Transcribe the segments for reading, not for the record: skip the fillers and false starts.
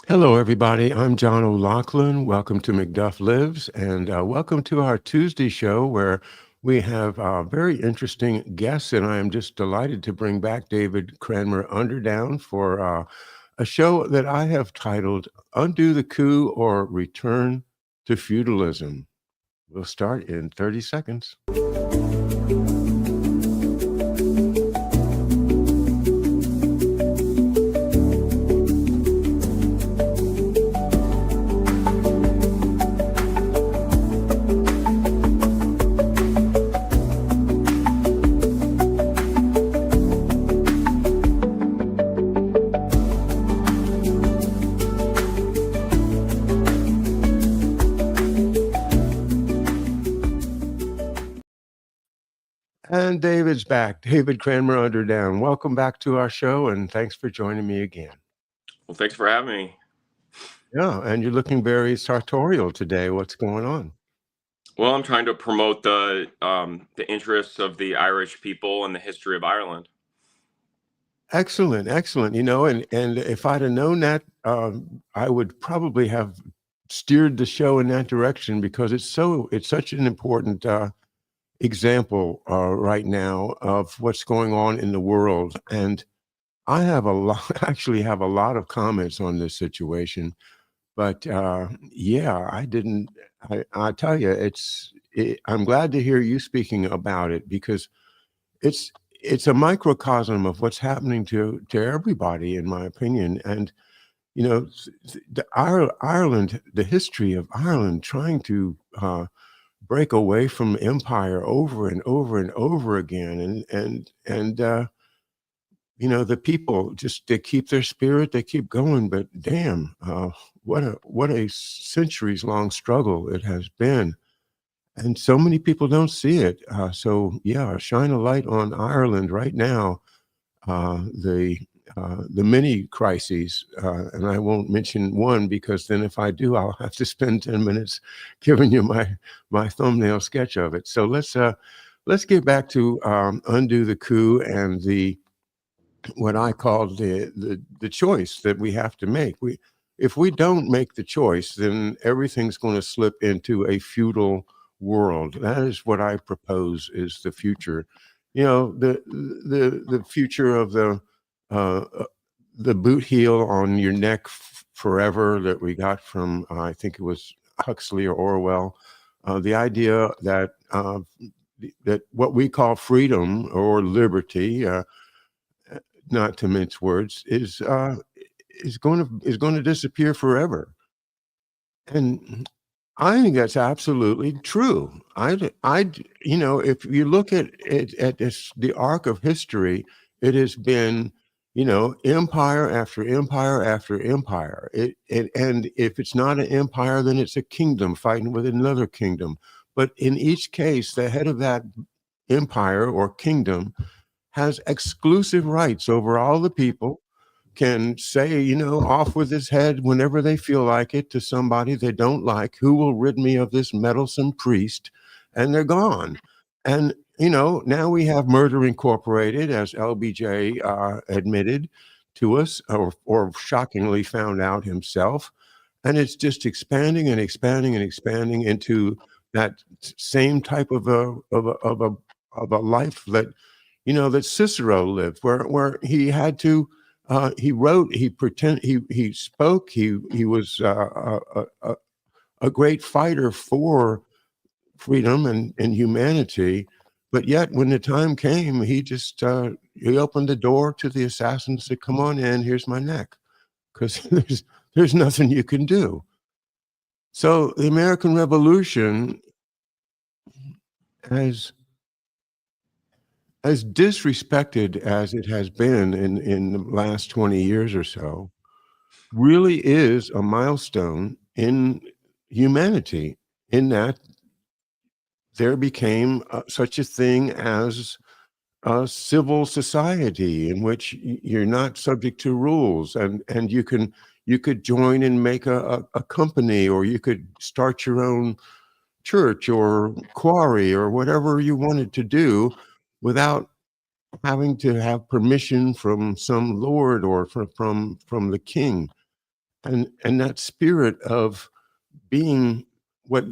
Hello, everybody. I'm John O'Loughlin. Welcome to McDuff Lives, and welcome to our Tuesday show where we have very interesting guests. And I am just delighted to bring back David Cranmer Underdown for a show that I have titled Undo the Coup or Return to Feudalism. We'll start in 30 seconds. And David's back. David Cranmer Underdown. Welcome back to our show, and thanks for joining me again. Well, thanks for having me. Yeah, and you're looking very sartorial today. What's going on? Well, I'm trying to promote the interests of the Irish people and the history of Ireland. Excellent, excellent. And if I'd have known that, I would probably have steered the show in that direction because it's such an important example right now of what's going on in the world. And I actually have a lot of comments on this situation. But yeah, I tell you, I'm glad to hear you speaking about it because it's a microcosm of what's happening to everybody, in my opinion. And Ireland, the history of Ireland, trying to break away from empire over and over and over again, and the people they keep their spirit, they keep going. But damn, what a centuries long struggle it has been. And so many people don't see it. So yeah, shine a light on Ireland right now. The many crises, and I won't mention one because then if I do, I'll have to spend 10 minutes giving you my thumbnail sketch of it. So let's get back to undo the coup and what I call the choice that we have to make. If we don't make the choice, then everything's going to slip into a feudal world. That is what I propose is the future. The future of the boot heel on your neck forever that we got from I think it was Huxley or Orwell. The idea that that what we call freedom or liberty, not to mince words, is going to disappear forever. And I think that's absolutely true. If you look at the arc of history, it has been, empire after empire after empire. And if it's not an empire, then it's a kingdom fighting with another kingdom. But in each case, the head of that empire or kingdom has exclusive rights over all the people, can say, off with his head whenever they feel like it to somebody they don't like, who will rid me of this meddlesome priest, and they're gone. And, now we have Murder Incorporated, as LBJ admitted to us, or shockingly found out himself. And it's just expanding and expanding and expanding into that same type of a life that, that Cicero lived, where he had to, he wrote, he spoke, he was a great fighter for freedom and humanity. But yet when the time came, he just, he opened the door to the assassins, said, come on in, here's my neck, because there's nothing you can do. So the American Revolution as disrespected as it has been in the last 20 years or so, really is a milestone in humanity, in that there became such a thing as a civil society in which you're not subject to rules, and you could join and make a company, or you could start your own church or quarry or whatever you wanted to do without having to have permission from some lord or from the king. and that spirit of being what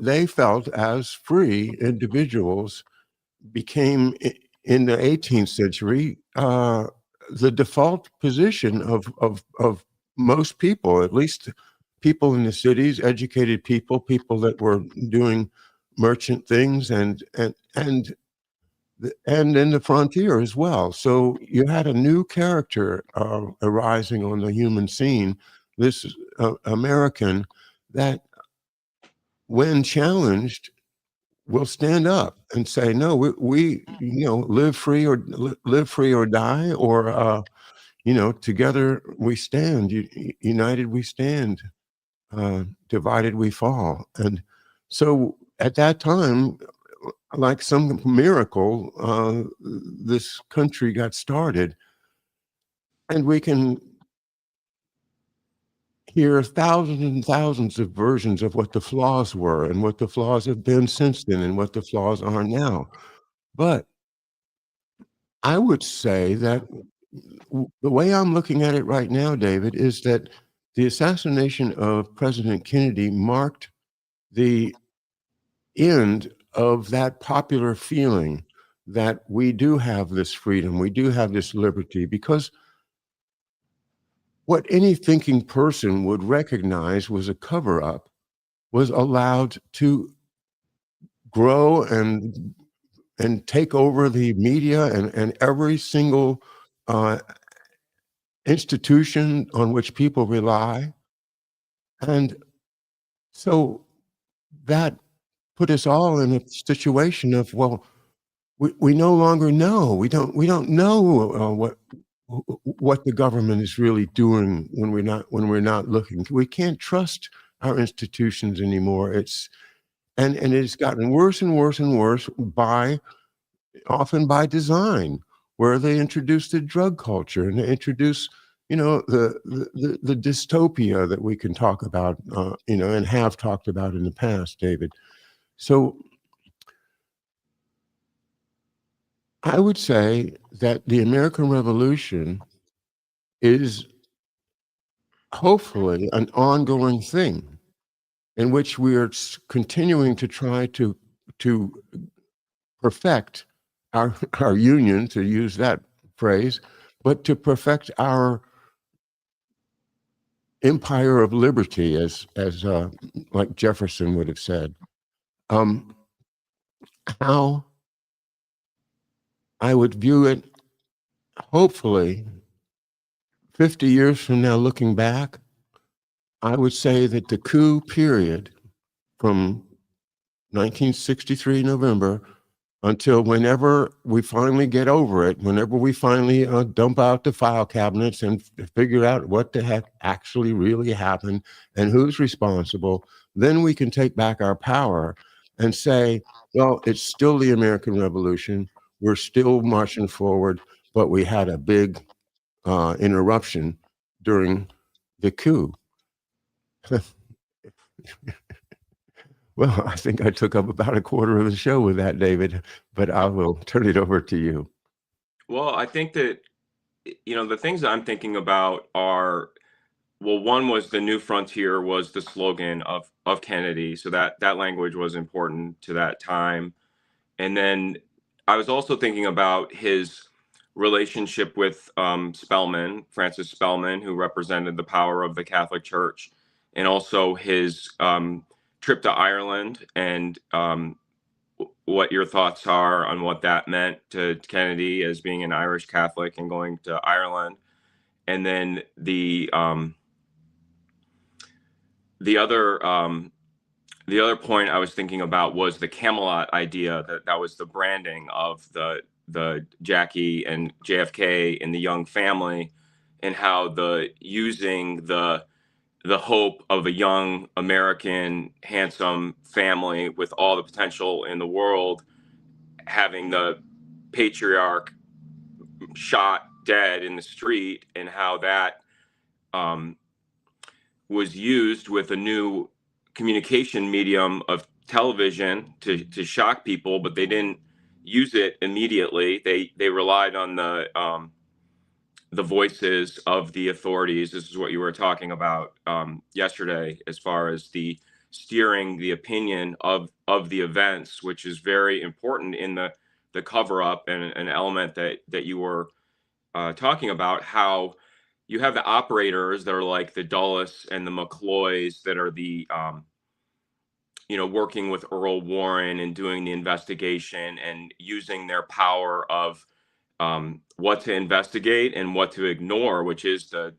they felt as free individuals became in the 18th century the default position of most people, at least people in the cities, educated people, people that were doing merchant things, and in the frontier as well. So you had a new character arising on the human scene, this American that, when challenged, will stand up and say, "No, we live free or live free or die, or together we stand. United we stand. Divided we fall." And so at that time, like some miracle, this country got started, and we can hear thousands and thousands of versions of what the flaws were and what the flaws have been since then and what the flaws are now. But I would say that the way I'm looking at it right now, David, is that the assassination of President Kennedy marked the end of that popular feeling that we do have this freedom, we do have this liberty, because what any thinking person would recognize was a cover up was allowed to grow and take over the media and every single uh, institution on which people rely. And so that put us all in a situation of, well, we no longer know. We don't know what the government is really doing when we're not looking. We can't trust our institutions anymore. And it's gotten worse and worse and worse, often by design, where they introduce the drug culture and they introduce, the dystopia that we can talk about, and have talked about in the past, David. So I would say that the American Revolution is hopefully an ongoing thing in which we are continuing to try to perfect our union, to use that phrase, but to perfect our empire of liberty, as like Jefferson would have said. How I would view it, hopefully, 50 years from now, looking back, I would say that the coup period from 1963 November until whenever we finally get over it, whenever we finally dump out the file cabinets and figure out what the heck actually really happened and who's responsible, then we can take back our power and say, well, it's still the American Revolution. We're still marching forward, but we had a big interruption during the coup. Well, I think I took up about a quarter of the show with that, David, but I will turn it over to you. Well, I think that, the things that I'm thinking about are, well, one was the new frontier was the slogan of Kennedy. So that language was important to that time. And then I was also thinking about his relationship with Francis Spellman, who represented the power of the Catholic Church, and also his trip to Ireland, and what your thoughts are on what that meant to Kennedy as being an Irish Catholic and going to Ireland. And then the other point I was thinking about was the Camelot idea, that was the branding of the Jackie and JFK and the Young family, and how using the hope of a young American handsome family with all the potential in the world, having the patriarch shot dead in the street, and how that was used with a new communication medium of television to shock people, but they didn't use it immediately. They relied on the voices of the authorities. This is what you were talking about yesterday, as far as the steering the opinion of the events, which is very important in the cover up, and an element that you were talking about, how you have the operators that are like the Dulles and the McCloys that are the working with Earl Warren and doing the investigation and using their power of what to investigate and what to ignore, which is the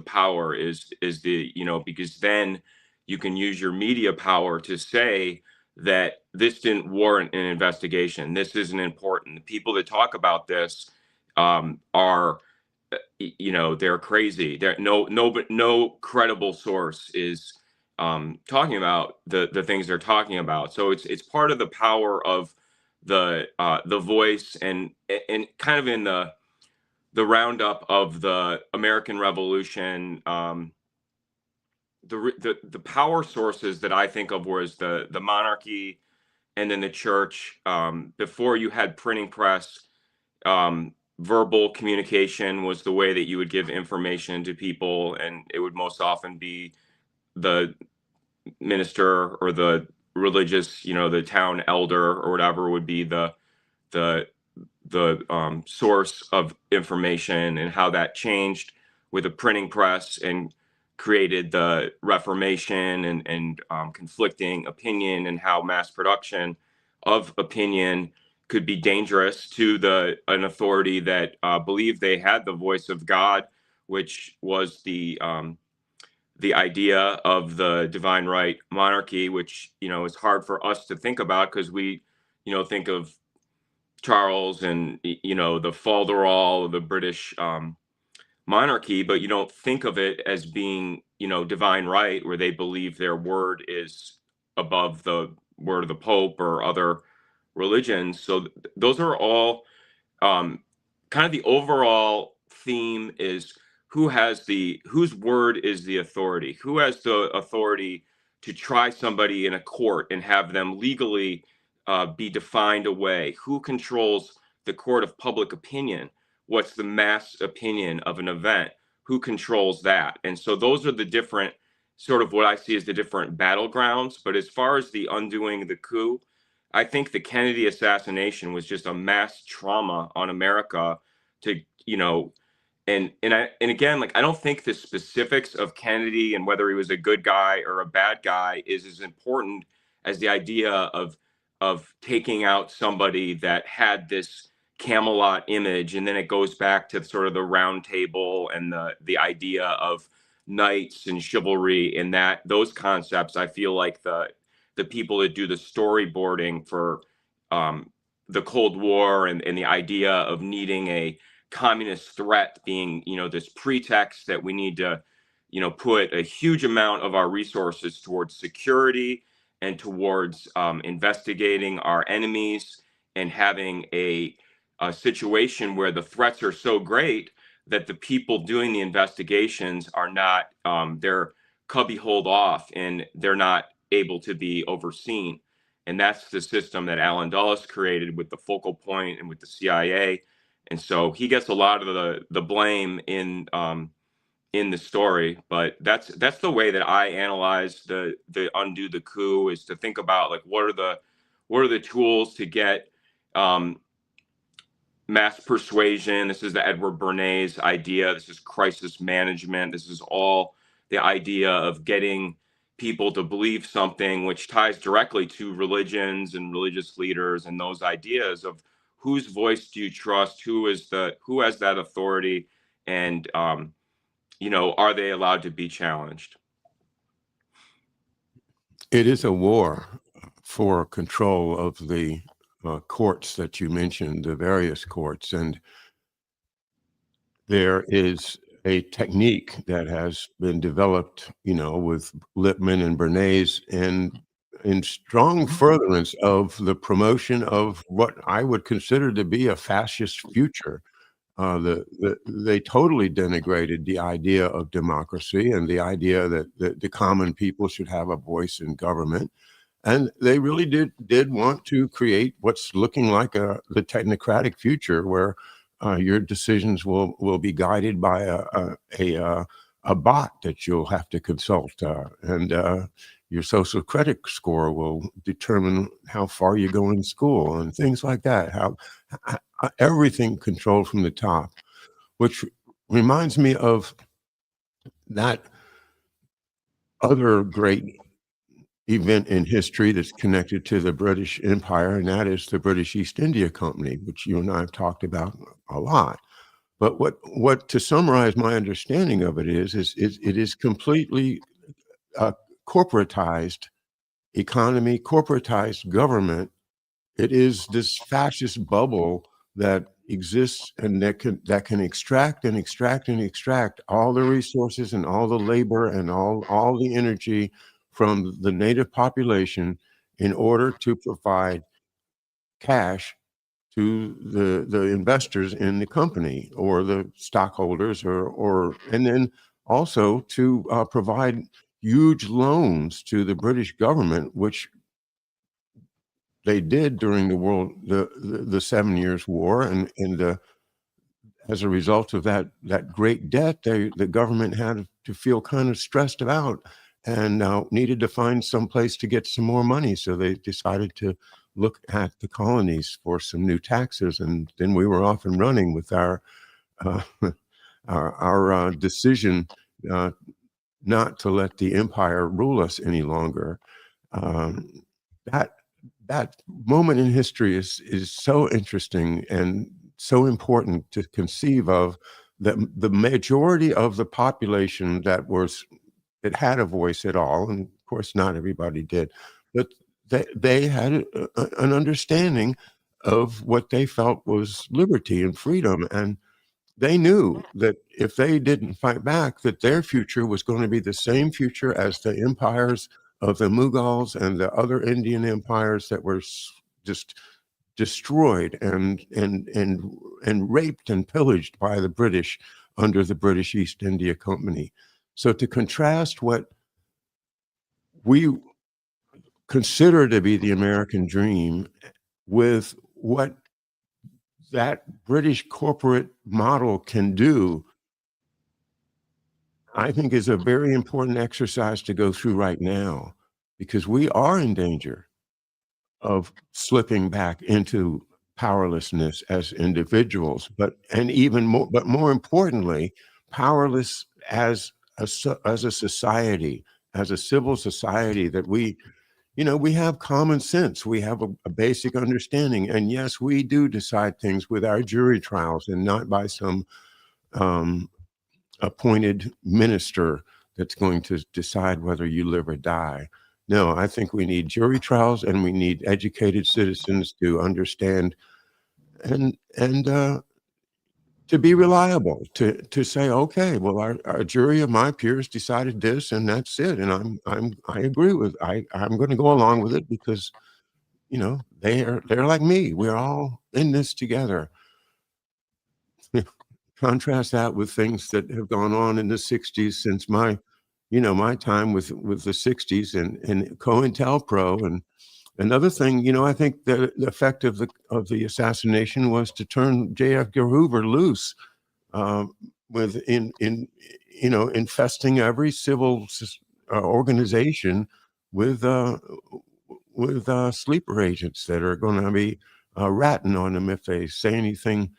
power, is the, because then you can use your media power to say that this didn't warrant an investigation. This isn't important. The people that talk about this are, they're crazy. No credible source is talking about the things they're talking about. So it's part of the power of the voice, and kind of in the roundup of the American Revolution. The power sources that I think of was the monarchy, and then the church. Before you had printing press, verbal communication was the way that you would give information to people, and it would most often be the minister or the religious, the town elder or whatever would be the source of information, and how that changed with the printing press and created the Reformation, and conflicting opinion, and how mass production of opinion could be dangerous to an authority that believed they had the voice of God, which was the idea of the divine right monarchy, which is hard for us to think about, because we think of Charles and the falderall of the British monarchy, but you don't think of it as being divine right, where they believe their word is above the word of the Pope or other religions. So those are all kind of the overall theme is whose word is the authority, who has the authority to try somebody in a court and have them legally be defined away, who controls the court of public opinion, what's the mass opinion of an event, who controls that. And so those are the different, sort of what I see as the different battlegrounds. But as far as the undoing the coup, I think the Kennedy assassination was just a mass trauma on America to, and again, like, I don't think the specifics of Kennedy and whether he was a good guy or a bad guy is as important as the idea of taking out somebody that had this Camelot image. And then it goes back to sort of the round table and the idea of knights and chivalry, and that those concepts. I feel like the people that do the storyboarding for the Cold War, and the idea of needing a communist threat being, this pretext that we need to, put a huge amount of our resources towards security and towards investigating our enemies, and having a situation where the threats are so great that the people doing the investigations are not, they're cubbyholed off, and they're not able to be overseen. And that's the system that Alan Dulles created with the focal point and with the CIA. And so he gets a lot of the blame in the story. But that's the way that I analyze the undo the coup, is to think about, like, what are the tools to get mass persuasion. This is the Edward Bernays idea. This is crisis management. This is all the idea of getting people to believe something, which ties directly to religions and religious leaders, and those ideas of whose voice do you trust, who has that authority, and are they allowed to be challenged? It is a war for control of the courts that you mentioned, the various courts, and there is a technique that has been developed, with Lippmann and Bernays, and in strong furtherance of the promotion of what I would consider to be a fascist future. They totally denigrated the idea of democracy and the idea that the common people should have a voice in government. And they really did want to create what's looking like the technocratic future, where your decisions will be guided by a bot that you'll have to consult, and your social credit score will determine how far you go in school and things like that. How everything controlled from the top, which reminds me of that other great event in history that's connected to the British Empire, and that is the British East India Company, which you and I have talked about a lot. But what to summarize my understanding of it is it is completely corporatized economy, corporatized government. It is this fascist bubble that exists and that can extract and extract and extract all the resources and all the labor and all the energy from the native population in order to provide cash to the investors in the company or the stockholders, or and then also to provide huge loans to the British government, which they did during the 7 Years' War, and as a result of that great debt, the government had to feel kind of stressed out and needed to find some place to get some more money. So they decided to look at the colonies for some new taxes, and then we were off and running with our uh, our decision uh, not to let the empire rule us any longer. Um, that that moment in history is so interesting and so important to conceive of, that the majority of the population that had a voice at all, and of course not everybody did, but they had an understanding of what they felt was liberty and freedom, and they knew that if they didn't fight back, that their future was going to be the same future as the empires of the Mughals and the other Indian empires that were just destroyed and raped and pillaged by the British under the British East India Company. So to contrast what we consider to be the American dream with what that British corporate model can do, I think is a very important exercise to go through right now, because we are in danger of slipping back into powerlessness as individuals, but more importantly, powerless as as a society, as a civil society, that we have common sense, we have a basic understanding, and yes, we do decide things with our jury trials and not by some um, appointed minister that's going to decide whether you live or die. No, I think we need jury trials, and we need educated citizens to understand and to be reliable, to say, okay, well, our jury of my peers decided this, and that's it, and I agree with I'm going to go along with it because they're like me. We're all in this together. Contrast that with things that have gone on in the 60s since my time with the 60s and COINTELPRO. And another thing, I think the effect of the assassination was to turn J. Edgar Hoover loose, um, with infesting every civil organization with sleeper agents that are going to be ratting on them if they say anything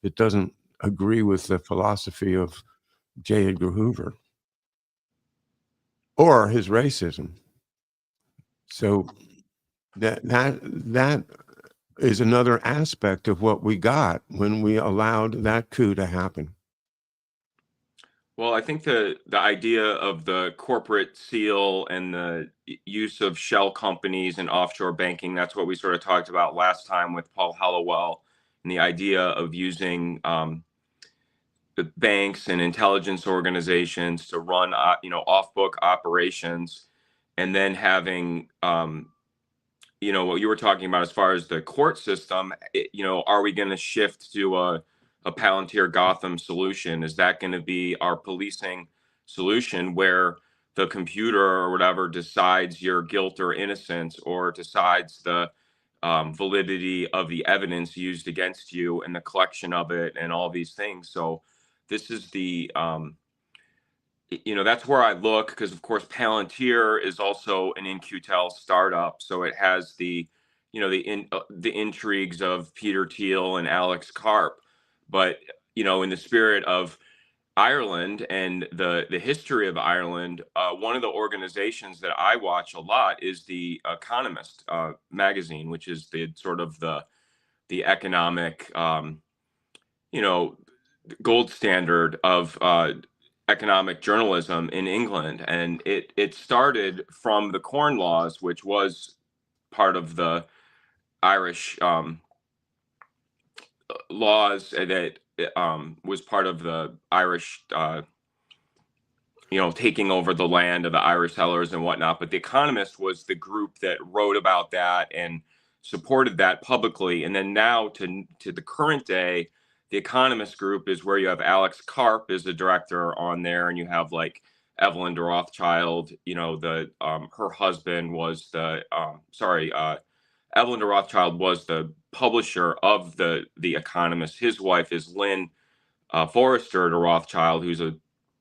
that doesn't agree with the philosophy of J. Edgar Hoover or his racism. So that is another aspect of what we got when we allowed that coup to happen. Well, I think the idea of the corporate seal and the use of shell companies and offshore banking, that's what we sort of talked about last time with Paul Hallowell, and the idea of using the banks and intelligence organizations to run off-book operations, and then having what you were talking about as far as the court system. Are we going to shift to a Palantir Gotham solution? Is that going to be our policing solution, where the computer or whatever decides your guilt or innocence, or decides the validity of the evidence used against you and the collection of it and all these things. So this is the that's where I look, because of course Palantir is also an In-Q-Tel startup, so it has the the intrigues of Peter Thiel and Alex Karp. But in the spirit of Ireland and the history of Ireland, one of the organizations that I watch a lot is the Economist magazine, which is the sort of the economic gold standard of economic journalism in England. And it started from the Corn Laws, which was part of the Irish laws that was part of the Irish taking over the land of the Irish settlers and whatnot. But The Economist was the group that wrote about that and supported that publicly. And then now to the current day, The Economist group is where you have Alex Karp as the director on there, and you have like Evelyn de Rothschild. Her husband was Evelyn de Rothschild was the publisher of the Economist. His wife is Lynn Forrester de Rothschild, who's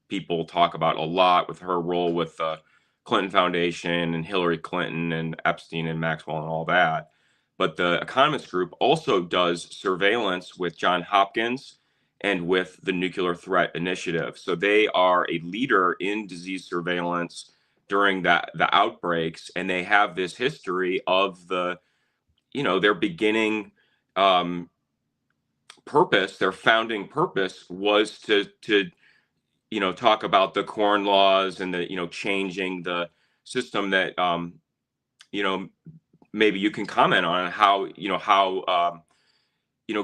people talk about a lot with her role with the Clinton Foundation and Hillary Clinton and Epstein and Maxwell and all that. But the Economist Group also does surveillance with Johns Hopkins and with the Nuclear Threat Initiative. So they are a leader in disease surveillance during the outbreaks, and they have this history of their beginning purpose. Their founding purpose was to talk about the Corn Laws and the changing the system that maybe you can comment on how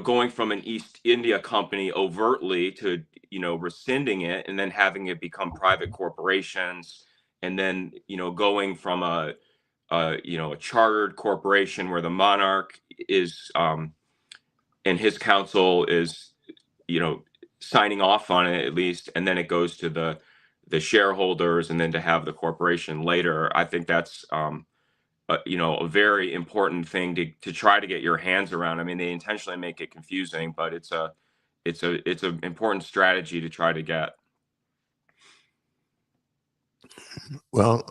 going from an East India company overtly to rescinding it and then having it become private corporations, and then going from a chartered corporation where the monarch is and his council is signing off on it at least, and then it goes to the shareholders, and then to have the corporation later. I think that's a very important thing to try to get your hands around. I mean, they intentionally make it confusing, but it's an important strategy to try to get. Well,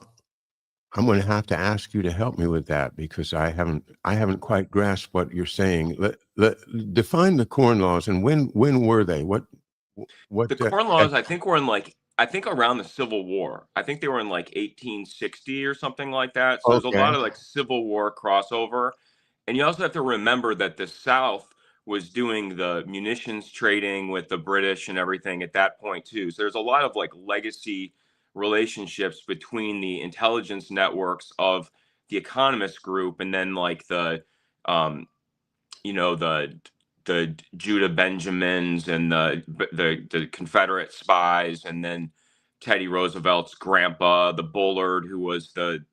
I'm going to have to ask you to help me with that, because I haven't quite grasped what you're saying. Define the Corn Laws, and when were they? What The Corn Laws, I think, were in around the Civil War. I think they were in like 1860 or something like that. So there's a lot of like Civil War crossover. And you also have to remember that the South was doing the munitions trading with the British and everything at that point too. So there's a lot of like legacy relationships between the intelligence networks of the Economist Group and then like the Judah Benjamins and the Confederate spies, and then Teddy Roosevelt's grandpa, the Bullard, who was the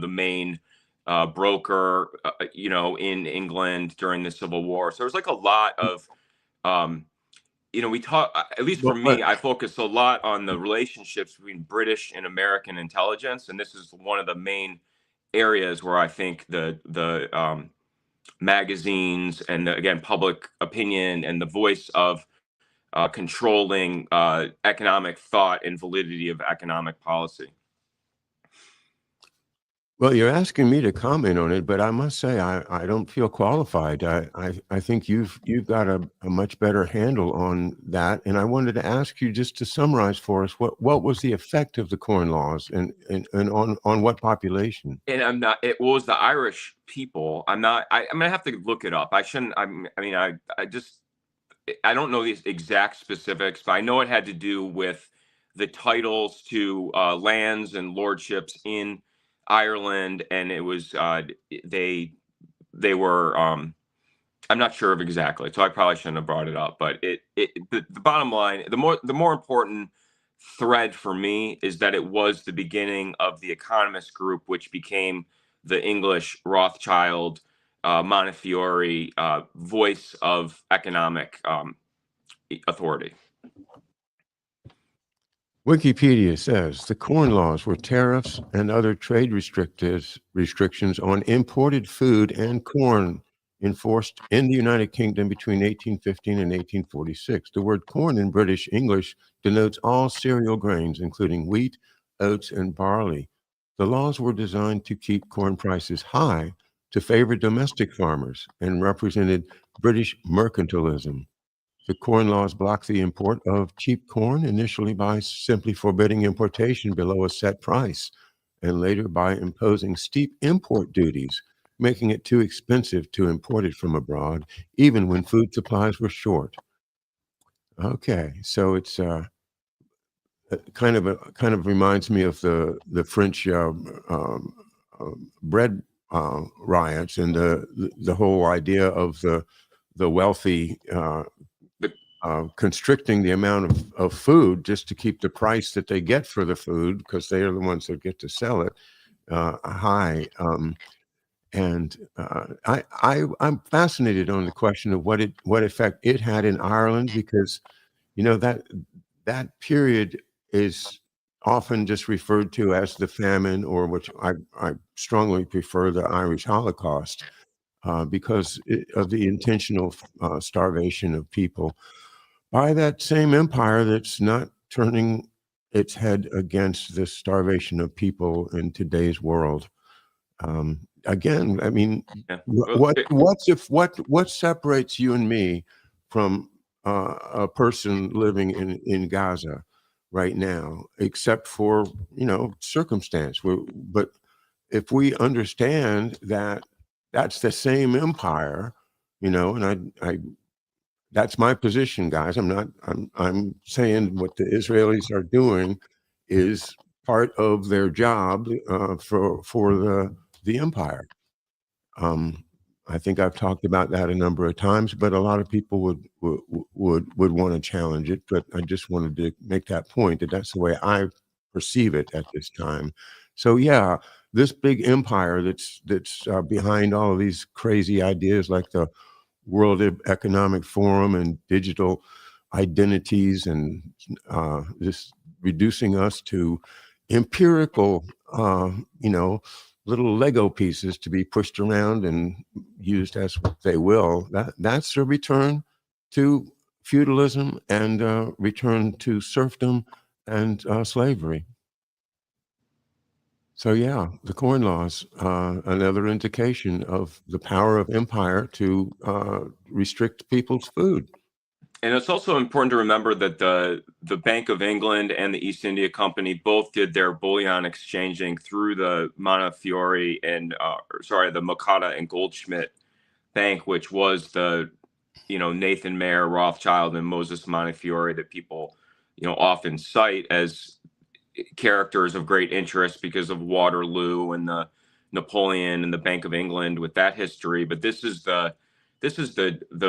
main broker, in England during the Civil War. So there's like a lot of, we talk, at least for me, I focus a lot on the relationships between British and American intelligence. And this is one of the main areas where I think the magazines and again, public opinion and the voice of controlling economic thought and validity of economic policy. Well, you're asking me to comment on it, but I must say I don't feel qualified. I think you've got a much better handle on that, and I wanted to ask you just to summarize for us what was the effect of the Corn Laws and on what population? And I'm not. It was the Irish people. I'm not. I'm gonna have to look it up. I shouldn't. I don't know these exact specifics, but I know it had to do with the titles to lands and lordships in Ireland, and it was they were. I'm not sure of exactly, so I probably shouldn't have brought it up. But the bottom line, the more important thread for me is that it was the beginning of the Economist Group, which became the English Rothschild Montefiore voice of economic authority. Wikipedia says the Corn Laws were tariffs and other trade restrictions on imported food and corn enforced in the United Kingdom between 1815 and 1846. The word corn in British English denotes all cereal grains, including wheat, oats, and barley. The laws were designed to keep corn prices high to favor domestic farmers and represented British mercantilism. The corn laws blocked the import of cheap corn, initially by simply forbidding importation below a set price, and later by imposing steep import duties, making it too expensive to import it from abroad, even when food supplies were short. Okay, so it's kind of reminds me of the French bread riots and the whole idea of the wealthy constricting the amount of food just to keep the price that they get for the food, because they are the ones that get to sell it high. I'm fascinated on the question of what effect it had in Ireland, because that period is often just referred to as the famine, or which I strongly prefer the Irish Holocaust, because of the intentional starvation of people by that same empire that's not turning its head against the starvation of people in today's world. Again, I mean, Yeah. what separates you and me from a person living in Gaza right now, except for circumstance? But if we understand that that's the same empire, and I that's my position, guys. I'm saying what the Israelis are doing is part of their job for the empire. I think I've talked about that a number of times, but a lot of people would want to challenge it. But I just wanted to make that point, that that's the way I perceive it at this time. So yeah, this big empire that's behind all of these crazy ideas like the World Economic Forum and digital identities, and just reducing us to empirical, little Lego pieces to be pushed around and used as they will. That's a return to feudalism and return to serfdom and slavery. So yeah, the Corn Laws, another indication of the power of empire to restrict people's food. And it's also important to remember that the Bank of England and the East India Company both did their bullion exchanging through the Montefiore and the Mocatta and Goldschmidt Bank, which was the Nathan Mayer, Rothschild, and Moses Montefiore that people often cite as characters of great interest because of Waterloo and the Napoleon and the Bank of England with that history. But this is the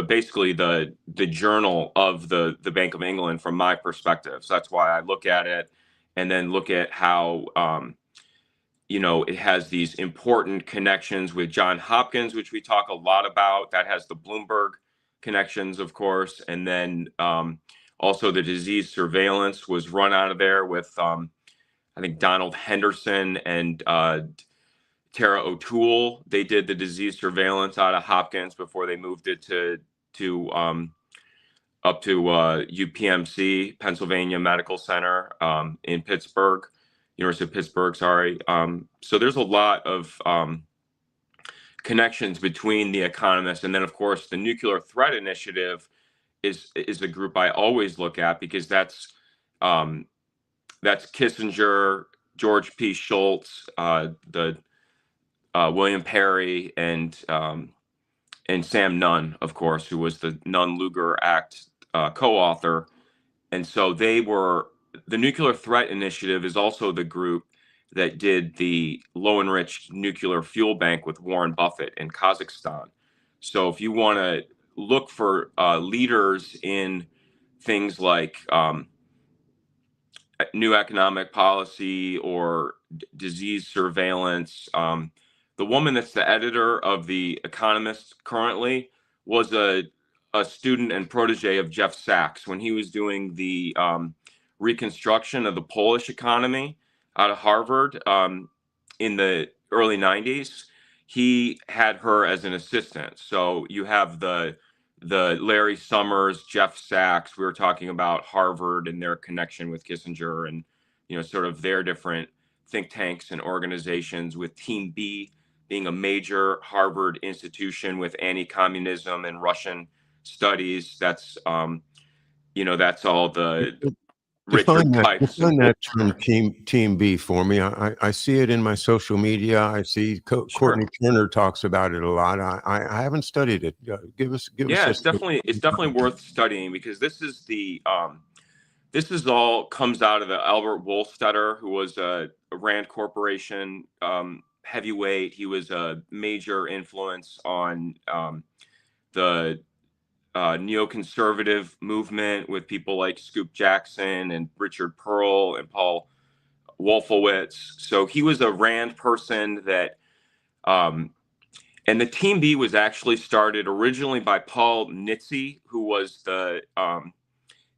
basically the journal of the Bank of England from my perspective. So that's why I look at it and then look at how it has these important connections with John Hopkins, which we talk a lot about. That has the Bloomberg connections, of course, and then also the disease surveillance was run out of there with I think Donald Henderson and Tara O'Toole. They did the disease surveillance out of Hopkins before they moved it to up to UPMC, Pennsylvania Medical Center in Pittsburgh, University of Pittsburgh. Sorry. So there's a lot of connections between the economists, and then of course the Nuclear Threat Initiative is a group I always look at, because that's Kissinger, George P. Shultz, the William Perry, and Sam Nunn, of course, who was the Nunn-Lugar Act co-author. And so the Nuclear Threat Initiative is also the group that did the low-enriched nuclear fuel bank with Warren Buffett in Kazakhstan. So if you want to look for leaders in things like new economic policy or disease surveillance, the woman that's the editor of The Economist currently was a student and protege of Jeff Sachs when he was doing the reconstruction of the Polish economy out of Harvard in the early 90s. He had her as an assistant. So you have the Larry Summers, Jeff Sachs. We were talking about Harvard and their connection with Kissinger, and sort of their different think tanks and organizations, with Team B being a major Harvard institution with anti-communism and Russian studies. That's that's all the Richard Pipes and define that term team B for me. I see it in my social media. I see Courtney Turner talks about it a lot. I haven't studied it. Give us. It's definitely worth studying, because this is all comes out of the Albert Wohlstetter, who was a Rand Corporation heavyweight. He was a major influence on the neoconservative movement, with people like Scoop Jackson and Richard Pearl and Paul Wolfowitz. So he was a Rand person that, and the Team B was actually started originally by Paul Nitze, who was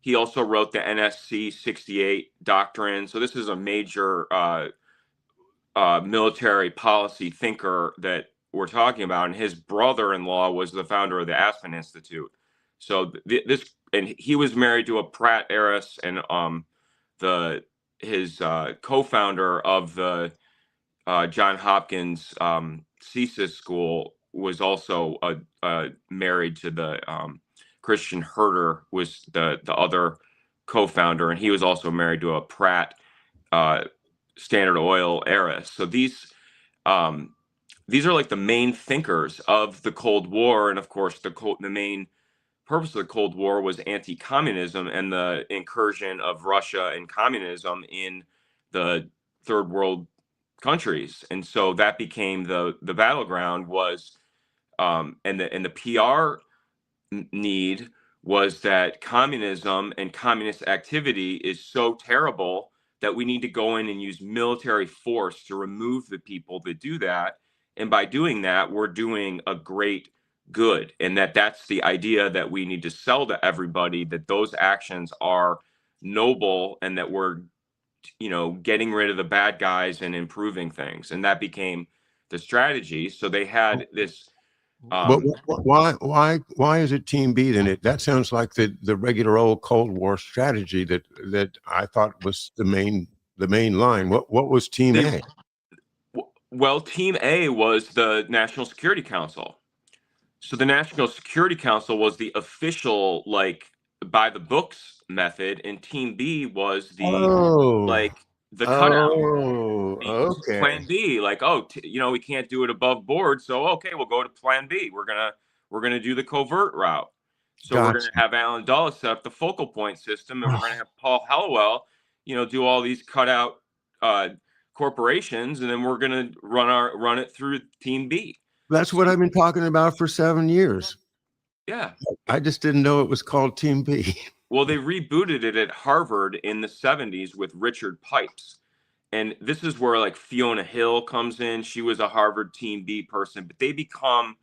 he also wrote the NSC 68 doctrine. So this is a major military policy thinker that we're talking about. And his brother-in-law was the founder of the Aspen Institute. So and he was married to a Pratt heiress, and his co-founder of the John Hopkins CSIS school was also married to the Christian Herter, was the other co-founder, and he was also married to a Pratt Standard Oil heiress. So these are like the main thinkers of the Cold War, and of course the main purpose of the Cold War was anti-communism and the incursion of Russia and communism in the third world countries. And so that became the battleground was, and the PR need was that communism and communist activity is so terrible that we need to go in and use military force to remove the people that do that. And by doing that, we're doing a great good. And that's the idea that we need to sell to everybody, that those actions are noble and that we're getting rid of the bad guys and improving things. And that became the strategy. So they had this but why is it Team B then? That sounds like the regular old Cold War strategy that I thought was the main line. What was Team A? Well, Team A was the National Security Council. So the National Security Council was the official, like, by the books method, and Team B was the the cutout. Okay. Plan B, like, we can't do it above board, so okay, we'll go to Plan B. We're gonna do the covert route. So we're gonna have Alan Dulles set up the focal point system, and we're gonna have Paul Hallowell, do all these cutout corporations, and then we're gonna run it through Team B. That's what I've been talking about for 7 years. Yeah. I just didn't know it was called Team B. Well, they rebooted it at Harvard in the 70s with Richard Pipes. And this is where, like, Fiona Hill comes in. She was a Harvard Team B person, but they become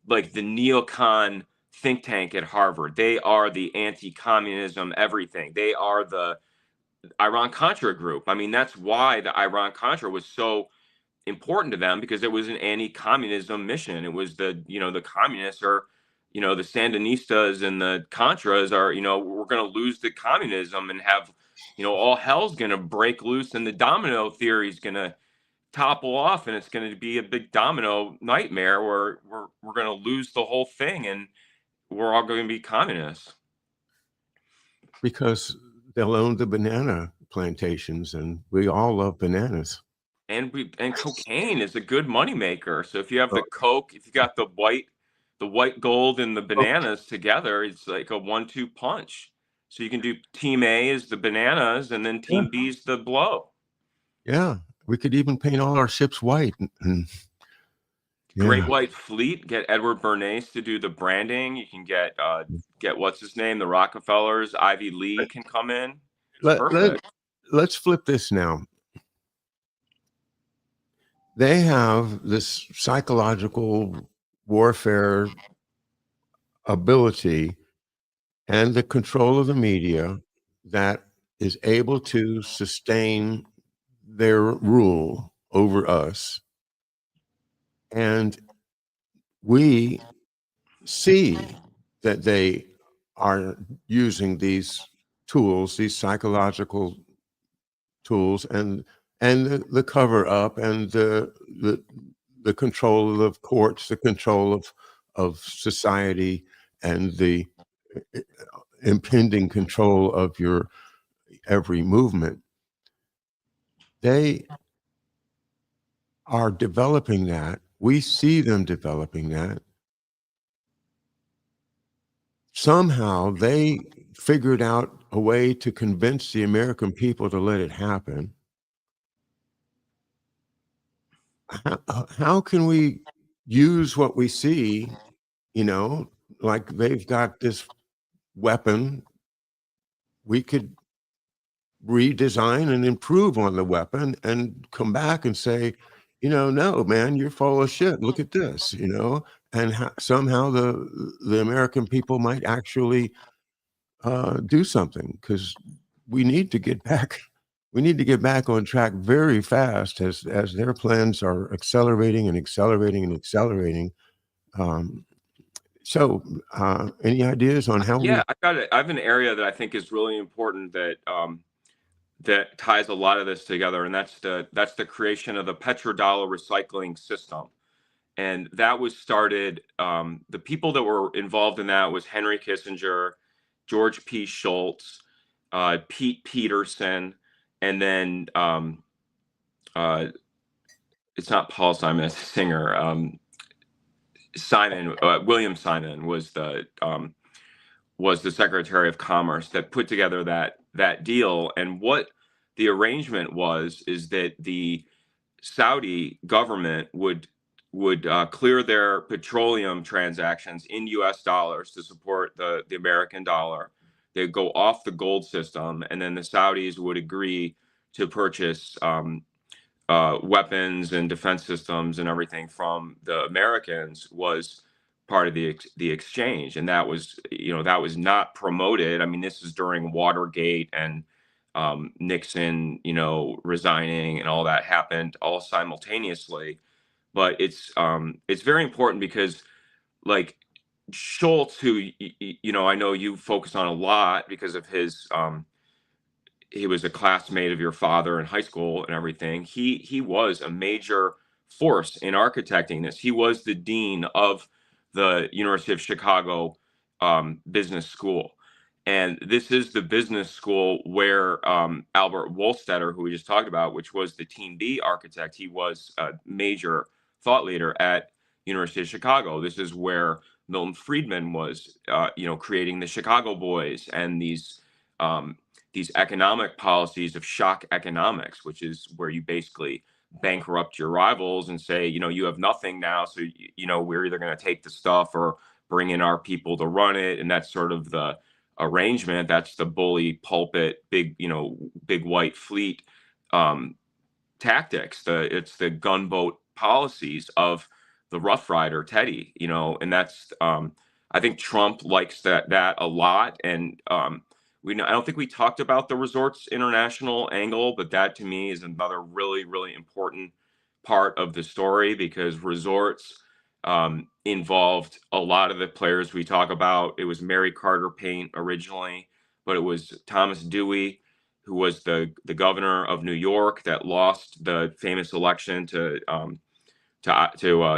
like the neocon think tank at Harvard. They are the anti-communism everything. They are the Iran-Contra group. I mean, that's why the Iran-Contra was so important to them, because it was an anti-communism mission. It was the communists are, the Sandinistas and the Contras are, we're going to lose the communism and have, all hell's going to break loose, and the domino theory is going to topple off, and it's going to be a big domino nightmare where we're going to lose the whole thing, and we're all going to be communists. Because they'll own the banana plantations, and we all love bananas. And cocaine is a good moneymaker. So if you have the coke, if you got the white gold and the bananas together, it's like a 1-2 punch. So you can do Team A is the bananas, and then Team B is the blow. Yeah, we could even paint all our ships white. Great White Fleet, get Edward Bernays to do the branding. You can get what's his name, the Rockefellers. Ivy Lee can come in. Let's flip this now. They have this psychological warfare ability and the control of the media that is able to sustain their rule over us, and we see that they are using these tools, these psychological tools, and the cover up, and the control of courts, the control of society, and the impending control of your every movement. They are developing that. We see them developing that. Somehow they figured out a way to convince the American people to let it happen. How can we use what we see, you know, like they've got this weapon, we could redesign and improve on the weapon and come back and say, no, man, you're full of shit. Look at this, and somehow the American people might actually do something, because we need to get back. We need to get back on track very fast, as their plans are accelerating and accelerating and accelerating. Um, any ideas on how Yeah, we? I have an area that I think is really important that that ties a lot of this together, and that's the creation of the petrodollar recycling system. And that was started. The people that were involved in that was Henry Kissinger, George P. Schultz, Pete Peterson, and then uh, it's not Paul Simon, it's a singer. Simon William Simon was the Secretary of Commerce that put together that deal. And what the arrangement was is that the Saudi government would clear their petroleum transactions in U.S. dollars to support the American dollar. They'd go off the gold system, and then the Saudis would agree to purchase weapons and defense systems and everything from the Americans was part of the exchange. And that was, that was not promoted. I mean, this is during Watergate and Nixon, resigning, and all that happened all simultaneously. But it's very important because, like, Schultz, who I know you focus on a lot because of his he was a classmate of your father in high school and everything. He was a major force in architecting this. He was the dean of the University of Chicago Business School, and this is the business school where Albert Wohlstetter, who we just talked about, which was the Team B architect, he was a major thought leader at University of Chicago. This is where Milton Friedman was, creating the Chicago Boys and these economic policies of shock economics, which is where you basically bankrupt your rivals and say, you have nothing now. So, we're either going to take the stuff or bring in our people to run it. And that's sort of the arrangement. That's the bully pulpit, big white fleet tactics. It's the gunboat policies of the Rough Rider Teddy, and that's I think Trump likes that a lot. And I don't think we talked about the Resorts International angle, but that to me is another really, really important part of the story, because resorts involved a lot of the players we talk about. It was Mary Carter Payne originally, but it was Thomas Dewey, who was the governor of New York that lost the famous election to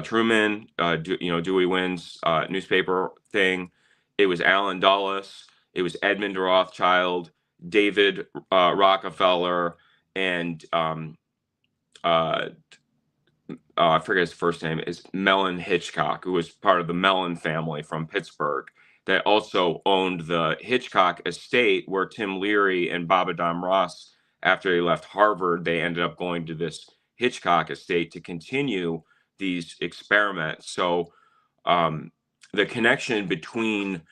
Truman. Dewey wins newspaper thing. It was Allen Dulles. It was Edmund Rothschild, David Rockefeller, and I forget his first name, is Mellon Hitchcock, who was part of the Mellon family from Pittsburgh, that also owned the Hitchcock estate, where Tim Leary and Babadam Ross, after they left Harvard, they ended up going to this Hitchcock estate to continue these experiments. So the connection between,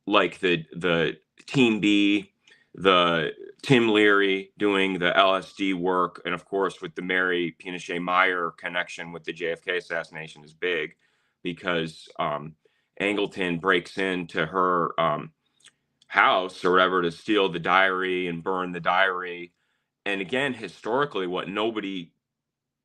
like, the Team B, the Tim Leary doing the LSD work, and of course with the Mary Pinochet Meyer connection with the JFK assassination is big, because Angleton breaks into her house or whatever to steal the diary and burn the diary. And again, historically, what nobody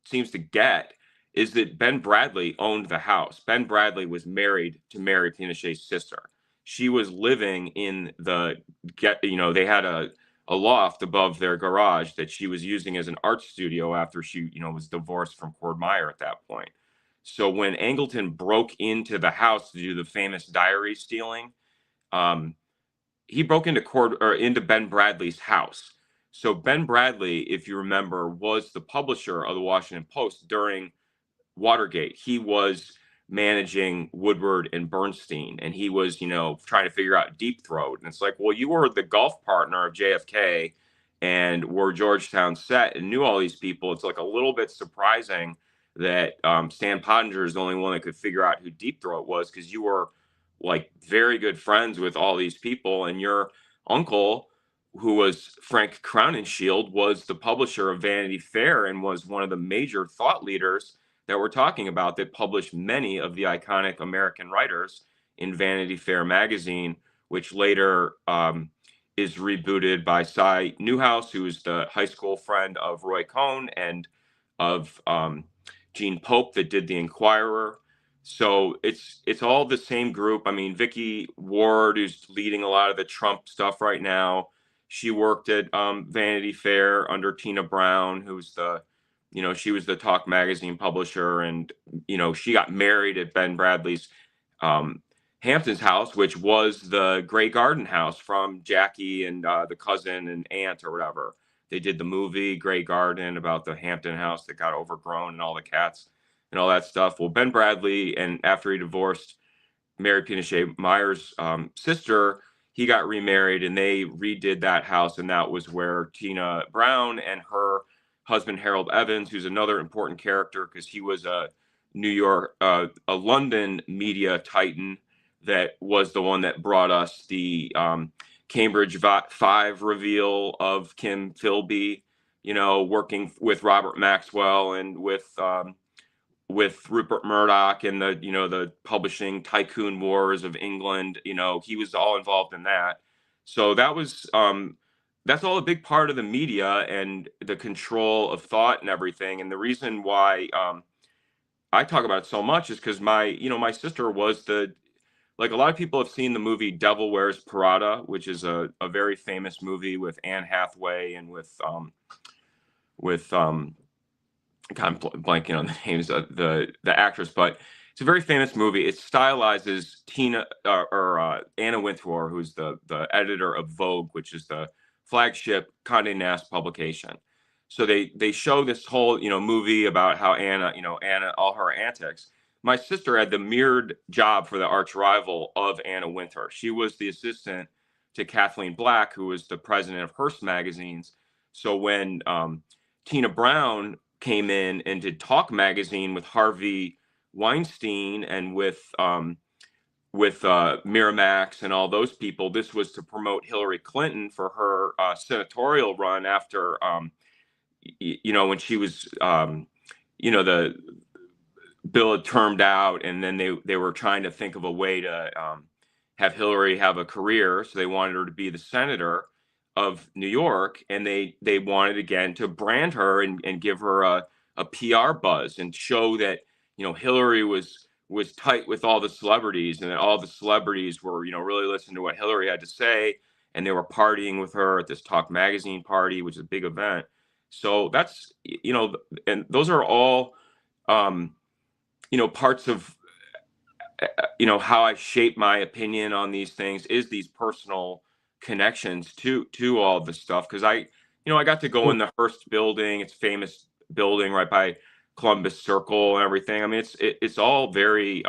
seems to get is that Ben Bradley owned the house. Ben Bradley was married to Mary Pinochet's sister. She was living in they had a loft above their garage that she was using as an art studio after she, was divorced from Cord Meyer at that point. So when Angleton broke into the house to do the famous diary stealing, um, he broke into Ben Bradley's house. So Ben Bradley, if you remember, was the publisher of the Washington Post during Watergate. He was managing Woodward and Bernstein, and he was, trying to figure out Deep Throat. And it's like, well, you were the golf partner of JFK and were Georgetown set and knew all these people. It's like a little bit surprising that Stan Pottinger is the only one that could figure out who Deep Throat was, because you were like very good friends with all these people, and your uncle, who was Frank Crowninshield, was the publisher of Vanity Fair and was one of the major thought leaders that we're talking about, that published many of the iconic American writers in Vanity Fair magazine, which later is rebooted by Cy Newhouse, who is the high school friend of Roy Cohn and of Gene Pope, that did the Inquirer. So it's all the same group. I mean, Vicky Ward, who's leading a lot of the Trump stuff right now, she worked at Vanity Fair under Tina Brown, who's she was the Talk magazine publisher, and she got married at Ben Bradley's Hampton's house, which was the Grey Garden house from Jackie and the cousin and aunt or whatever. They did the movie Grey Garden about the Hampton house that got overgrown and all the cats and all that stuff. Well, Ben Bradley, and after he divorced Mary Pinochet Meyer's sister, he got remarried and they redid that house. And that was where Tina Brown and her husband, Harold Evans, who's another important character because he was a London media titan that was the one that brought us the Cambridge 5 reveal of Kim Philby, working with Robert Maxwell and with Rupert Murdoch and the publishing tycoon wars of England. He was all involved in that. So that's all a big part of the media and the control of thought and everything. And the reason why I talk about it so much is because my sister was like, a lot of people have seen the movie Devil Wears Prada, which is a very famous movie with Anne Hathaway and with kind of blanking on the names of the actress, but it's a very famous movie. It stylizes Anna Wintour, who's the editor of Vogue, which is the flagship Condé Nast publication. So they show this whole movie about how Anna all her antics. My sister had the mirrored job for the arch rival of Anna Wintour. She was the assistant to Kathleen Black, who was the president of Hearst magazines. So when Tina Brown came in and did Talk magazine with Harvey Weinstein and with Miramax and all those people, this was to promote Hillary Clinton for her senatorial run after when she was the bill had termed out, and then they were trying to think of a way to have Hillary have a career, so they wanted her to be the senator of New York, and they wanted again to brand her and give her a PR buzz and show that Hillary was tight with all the celebrities, and that all the celebrities were really listening to what Hillary had to say, and they were partying with her at this Talk magazine party, which is a big event. So that's and those are all parts of how I shape my opinion on these things, is these personal connections to all this stuff, because I got to go in the Hearst building. It's a famous building right by Columbus Circle and everything. I mean, it's all very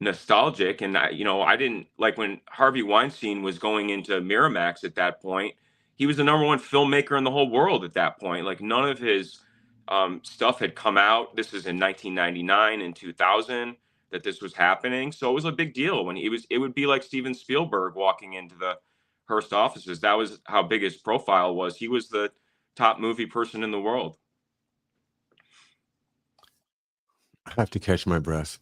nostalgic, and I didn't like when Harvey Weinstein was going into Miramax at that point. He was the #1 filmmaker in the whole world at that point. Like, none of his stuff had come out. This is in 1999 and 2000 that this was happening. So it was a big deal when it would be like Steven Spielberg walking into the Hearst offices. That was how big his profile was. He was the top movie person in the world. I have to catch my breath.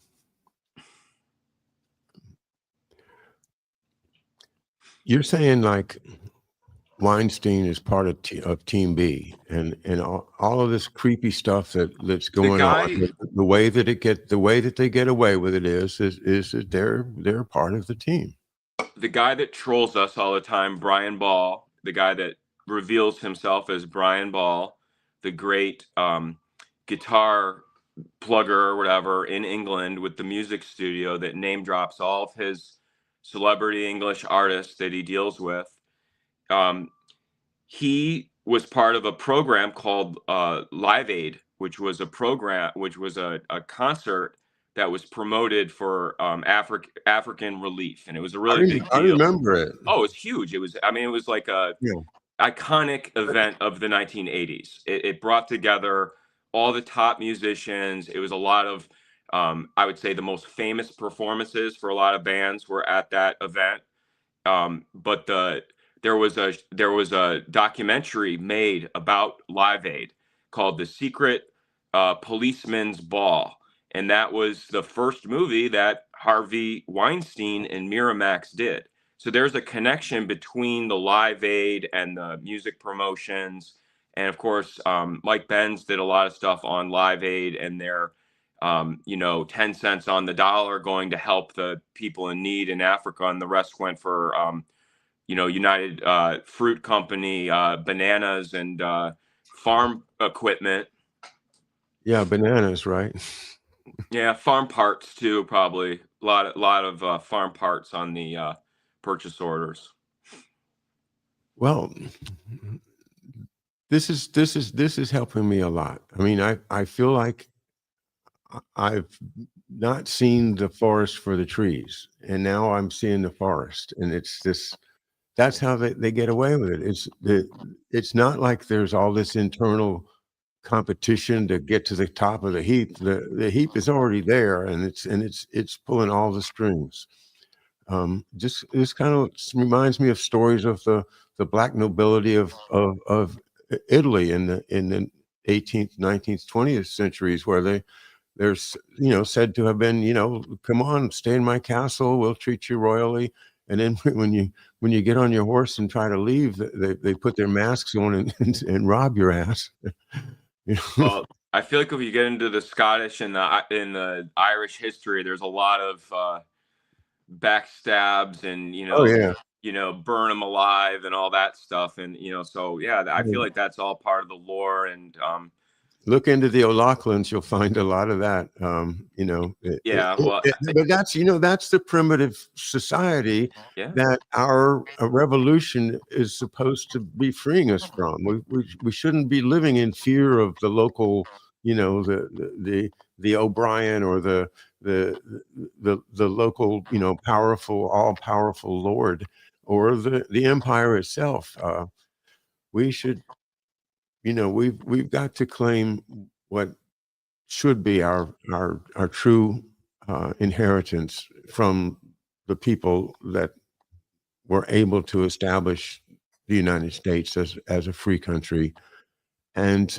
You're saying like Weinstein is part of Team B, and all of this creepy stuff that's The going on. guy, The way that the way that they get away with it is that they're part of the team. the guy that trolls us all the time, Brian Ball, the guy that reveals himself as Brian Ball, the great guitar plugger or whatever in England with the music studio that name drops all of his celebrity English artists that he deals with. Um, he was part of a program called Live Aid, which was a concert that was promoted for African relief, and it was a really big I deal. remember it. Oh, it was huge. It was, I mean, it was like a Yeah. iconic event of the 1980s. It brought together all the top musicians. It was a lot of, I would say, the most famous performances for a lot of bands were at that event. But there was a documentary made about Live Aid called "The Secret Policeman's Ball," and that was the first movie that Harvey Weinstein and Miramax did. So there's a connection between the Live Aid and the music promotions, and of course, Mike Benz did a lot of stuff on Live Aid, and their 10 cents on the dollar going to help the people in need in Africa, and the rest went for, United Fruit Company, bananas, and farm equipment. Yeah, bananas, right? Yeah, farm parts too, probably. A lot of farm parts on the purchase orders. Well, this is helping me a lot. I mean, I feel like I've not seen the forest for the trees, and now I'm seeing the forest, and it's this. That's how they get away with it. It's not like there's all this internal competition to get to the top of the heap. The heap is already there, and it's pulling all the strings. Just this kind of reminds me of stories of the black nobility of Italy in the 18th, 19th, 20th centuries, where they're said to have been, come on, stay in my castle, we'll treat you royally. And then when you get on your horse and try to leave, they put their masks on and rob your ass. You know? Well, I feel like if you get into the Scottish and the Irish history, there's a lot of backstabs and Oh yeah. burn them alive and all that stuff, and so yeah, I feel like that's all part of the lore, and Look into the O'Loughlin's, you'll find a lot of that. yeah, well, But that's the primitive society yeah, that our revolution is supposed to be freeing us from. We shouldn't be living in fear of the local, the O'Brien or the local, powerful, all powerful lord, or the empire itself. We should, we've got to claim what should be our true inheritance from the people that were able to establish the United States as a free country, and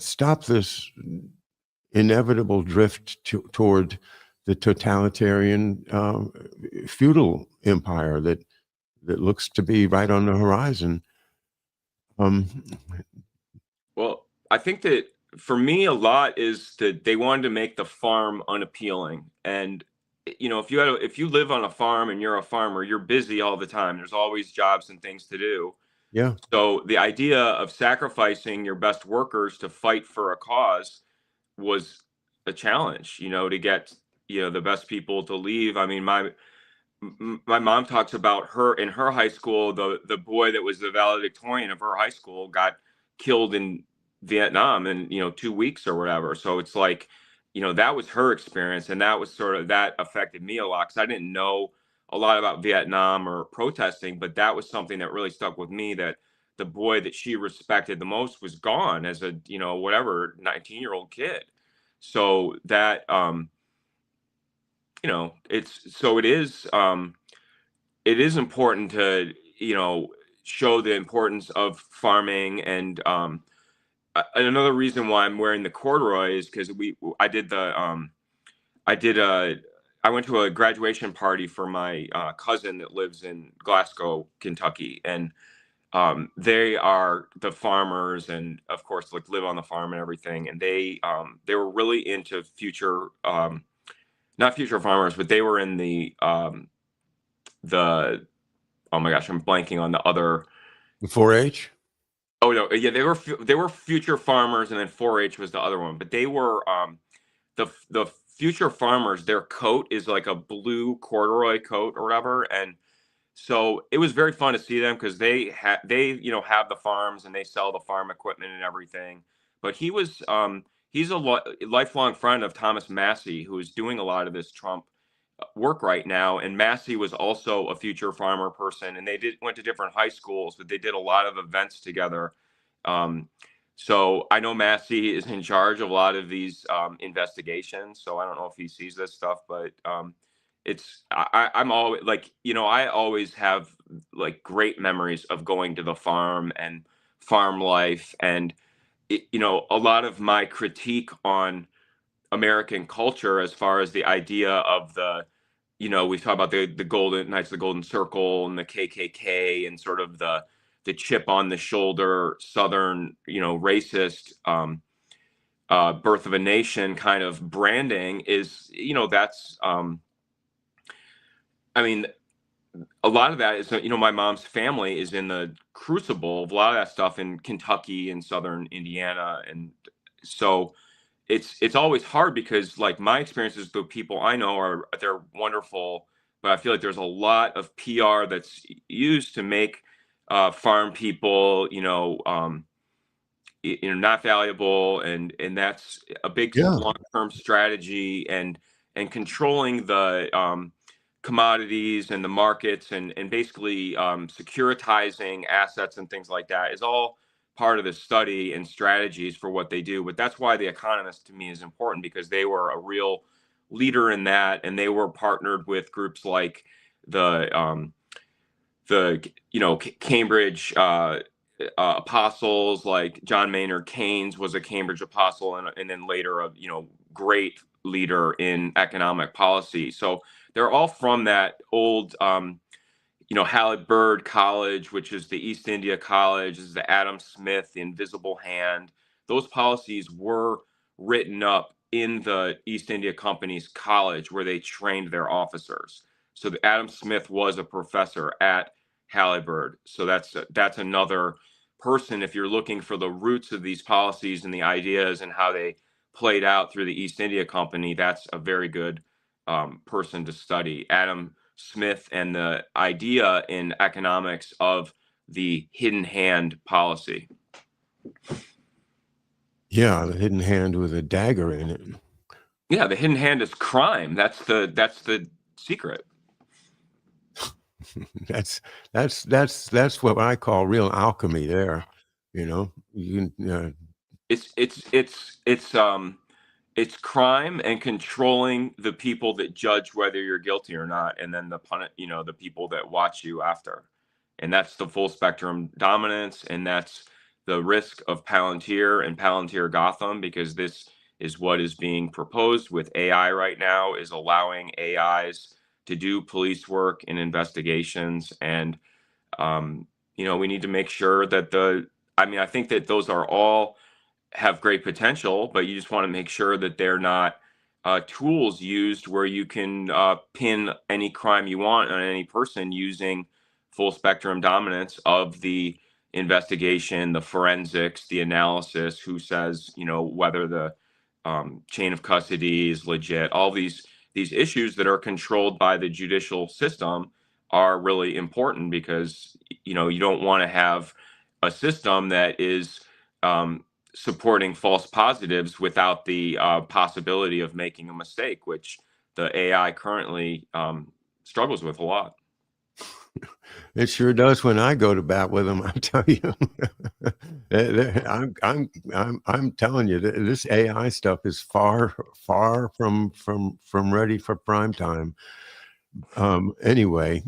stop this inevitable drift toward the totalitarian feudal empire that looks to be right on the horizon. Um, well, I think that for me, a lot is that they wanted to make the farm unappealing, and if you live on a farm and you're a farmer, you're busy all the time. There's always jobs and things to do. yeah, So the idea of sacrificing your best workers to fight for a cause was a challenge, to get, the best people to leave. I mean, my mom talks about her in her high school, the boy that was the valedictorian of her high school got killed in Vietnam in, 2 weeks or whatever. So it's like, that was her experience, and that was sort of, that affected me a lot because I didn't know a lot about Vietnam or protesting, but that was something that really stuck with me, that the boy that she respected the most was gone as a, whatever, 19-year-old kid. So that it's so it is important to, show the importance of farming, and another reason why I'm wearing the corduroy is because I did I went to a graduation party for my cousin that lives in Glasgow, Kentucky, and they are the farmers, and of course, like live on the farm and everything. And they were really into future, not future farmers, but they were in the oh my gosh, I'm blanking on the other. 4-H. Oh no, yeah, they were future farmers, and then 4-H was the other one. But they were the future farmers. Their coat is like a blue corduroy coat or whatever, and so it was very fun to see them because they have the farms and they sell the farm equipment and everything. But he's a lifelong friend of Thomas Massey, who is doing a lot of this Trump work right now. And Massey was also a future farmer person, and they went to different high schools, but they did a lot of events together. Um, so I know Massey is in charge of a lot of these investigations. So I don't know if he sees this stuff, but I'm always like, I always have like great memories of going to the farm and farm life. And a lot of my critique on American culture, as far as the idea of we talk about the Golden Knights of the Golden Circle and the KKK and sort of the chip on the shoulder Southern, racist birth of a nation kind of branding is, that's I mean, a lot of that is, my mom's family is in the crucible of a lot of that stuff in Kentucky and Southern Indiana. And so it's always hard because like my experiences, the people I know they're wonderful, but I feel like there's a lot of PR that's used to make farm people, not valuable, and that's a big Yeah. long-term strategy, and controlling the commodities and the markets, and basically securitizing assets and things like that is all part of the study and strategies for what they do. But that's why The Economist to me is important, because they were a real leader in that, and they were partnered with groups like the Cambridge apostles, like John Maynard Keynes was a Cambridge apostle, and then later a great leader in economic policy. So they're all from that old Hallett Bird College, which is the East India College. This is the Adam Smith, the Invisible Hand. Those policies were written up in the East India Company's college, where they trained their officers. So the Adam Smith was a professor at Halliburton. So that's another person, if you're looking for the roots of these policies and the ideas and how they played out through the East India Company, that's a very good person to study. Adam Smith and the idea in economics of the hidden hand policy. Yeah, the hidden hand with a dagger in it. Yeah, the hidden hand is crime. That's the secret. That's what I call real alchemy there. You can, It's crime and controlling the people that judge whether you're guilty or not, and then the people that watch you after. And that's the full spectrum dominance, and that's the risk of Palantir and Palantir Gotham, because this is what is being proposed with AI right now, is allowing AIs to do police work and investigations. And we need to make sure that I think that those are all have great potential, but you just want to make sure that they're not tools used where you can pin any crime you want on any person using full spectrum dominance of the investigation, the forensics, the analysis, who says, whether the chain of custody is legit. All these issues that are controlled by the judicial system are really important, because you don't want to have a system that is supporting false positives without the possibility of making a mistake, which the AI currently struggles with a lot. it sure does when I go to bat with them. I tell you, I'm telling you, this AI stuff is far from ready for prime time. Anyway,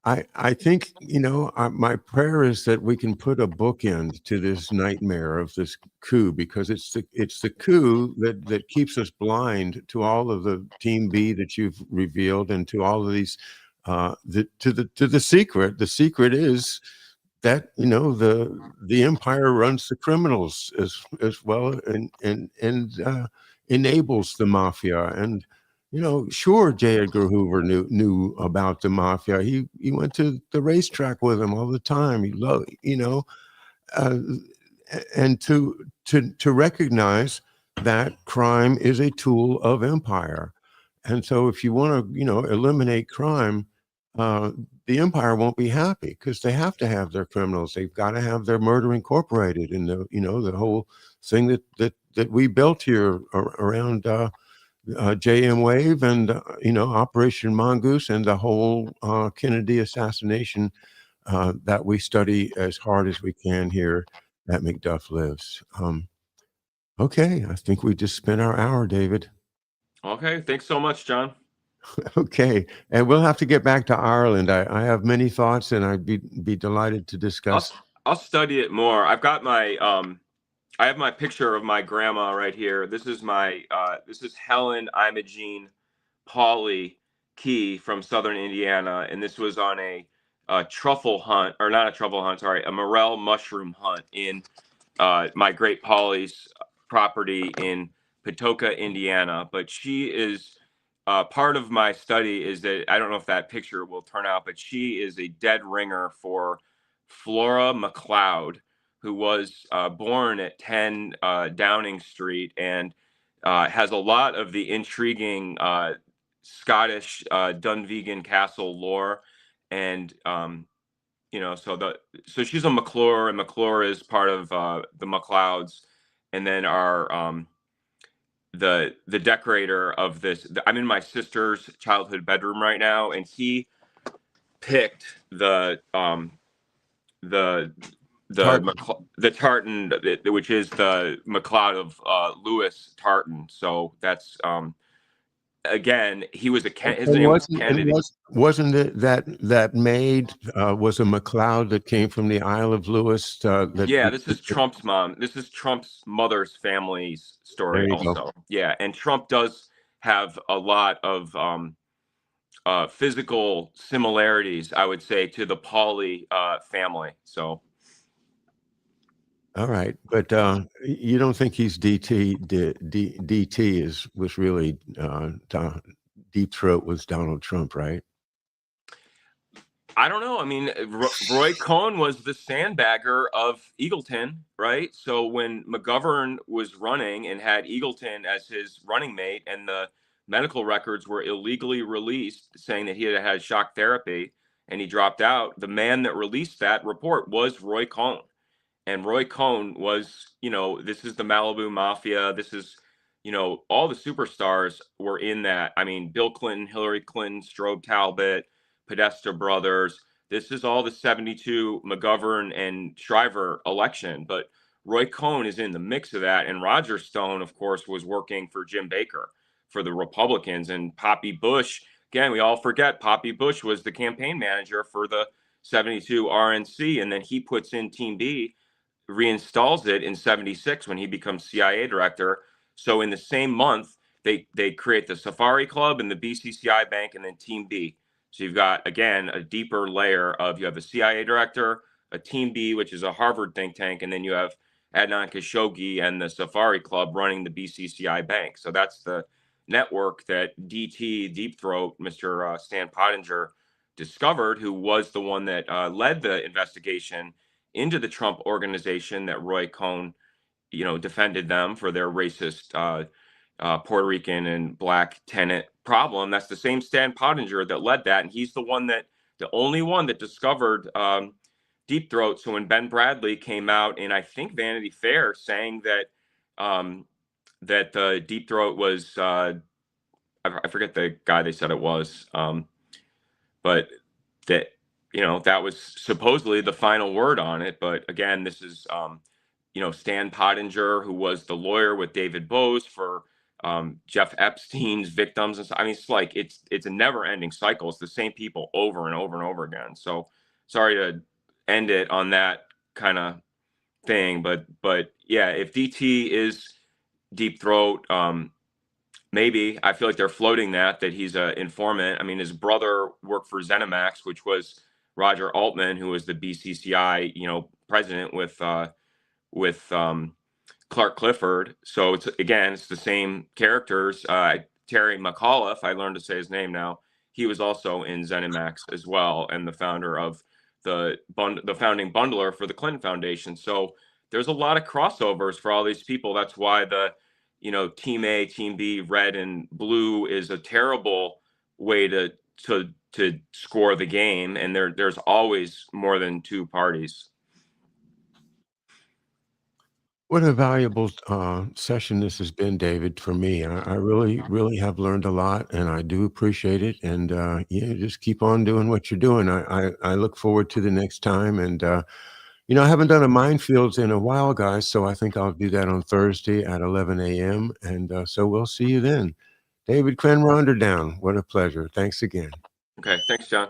I think, my prayer is that we can put a bookend to this nightmare of this coup, because it's the coup that keeps us blind to all of the Team B that you've revealed, and to all of these, to the secret. The secret is that, the empire runs the criminals as well, and enables the mafia. And sure, J. Edgar Hoover knew about the mafia. He went to the racetrack with him all the time. He loved, uh, and to recognize that crime is a tool of empire. And so, if you want to, eliminate crime, uh, the empire won't be happy, because they have to have their criminals. They've got to have their murder incorporated in the whole thing that we built here around. JM Wave, and Operation Mongoose, and the whole Kennedy assassination that we study as hard as we can here at McDuff Lives. Okay, I think we just spent our hour, David. Okay, thanks so much, John. Okay, and we'll have to get back to Ireland. I have many thoughts, and I'd be delighted to discuss. I'll study it more. I've got my I have my picture of my grandma right here. This is Helen Imogene Pauley Key from Southern Indiana, and this was on a truffle hunt, or not a truffle hunt, sorry, a morel mushroom hunt in my great Polly's property in Patoka, Indiana. But she is part of my study is that I don't know if that picture will turn out, but she is a dead ringer for Flora McLeod, who was born at 10 Downing Street, and has a lot of the intriguing Scottish Dunvegan Castle lore. And so she's a McClure, and McClure is part of the McLeods. And then our the decorator of this, I'm in my sister's childhood bedroom right now, and he picked the Tartan. the tartan, which is the McLeod of Lewis Tartan. So that's again, he was his name was Kennedy. Wasn't it that maid was a McLeod that came from the Isle of Lewis? Yeah, this is Trump's mom. This is Trump's mother's family's story also. Go. Yeah, and Trump does have a lot of physical similarities, I would say, to the Pauley family. So. All right, but you don't think he's DT? DT was really Deep Throat was Donald Trump, right? I don't know. I mean, Roy Cohn was the sandbagger of Eagleton, right? So when McGovern was running and had Eagleton as his running mate, and the medical records were illegally released saying that he had had shock therapy and he dropped out, the man that released that report was Roy Cohn. And Roy Cohn was, this is the Malibu Mafia. This is, all the superstars were in that. I mean, Bill Clinton, Hillary Clinton, Strobe Talbot, Podesta brothers. This is all the 72 McGovern and Shriver election. But Roy Cohn is in the mix of that. And Roger Stone, of course, was working for Jim Baker for the Republicans. And Poppy Bush, again, we all forget Poppy Bush was the campaign manager for the 72 RNC. And then he puts in Team B, reinstalls it in 76 when he becomes CIA director. So in the same month, they create the Safari Club and the BCCI Bank, and then Team B. So you've got, again, a deeper layer of, you have a CIA director, a Team B, which is a Harvard think tank, and then you have Adnan Khashoggi and the Safari Club running the BCCI Bank. So that's the network that DT, Deep Throat, Mr. Stan Pottinger discovered, who was the one that led the investigation into the Trump organization that Roy Cohn, defended them for their racist Puerto Rican and black tenant problem. That's the same Stan Pottinger that led that, and he's the only one that discovered Deep Throat. So when Ben Bradley came out in, I think, Vanity Fair, saying that that the Deep Throat was, I forget the guy they said it was, but that that was supposedly the final word on it. But again, this is Stan Pottinger, who was the lawyer with David Bose for Jeff Epstein's victims, and so, I mean, it's like it's a never-ending cycle. It's the same people over and over and over again. So sorry to end it on that kind of thing, but yeah, if DT is Deep Throat, maybe I feel like they're floating that he's an informant. I mean, his brother worked for ZeniMax, which was Roger Altman, who was the BCCI, president with Clark Clifford. So it's the same characters. Terry McAuliffe, I learned to say his name now. He was also in ZeniMax as well, and the founder of the founding bundler for the Clinton Foundation. So there's a lot of crossovers for all these people. That's why the Team A, Team B, red and blue is a terrible way to score the game, and there's always more than two parties. What a valuable session this has been, David, for me. I really, really have learned a lot, and I do appreciate it. And yeah, just keep on doing what you're doing. I look forward to the next time. And I haven't done a minefields in a while, guys, so I think I'll do that on Thursday at 11 a.m. And so we'll see you then. David Quinn, Underdown. What a pleasure. Thanks again. Okay, thanks, John.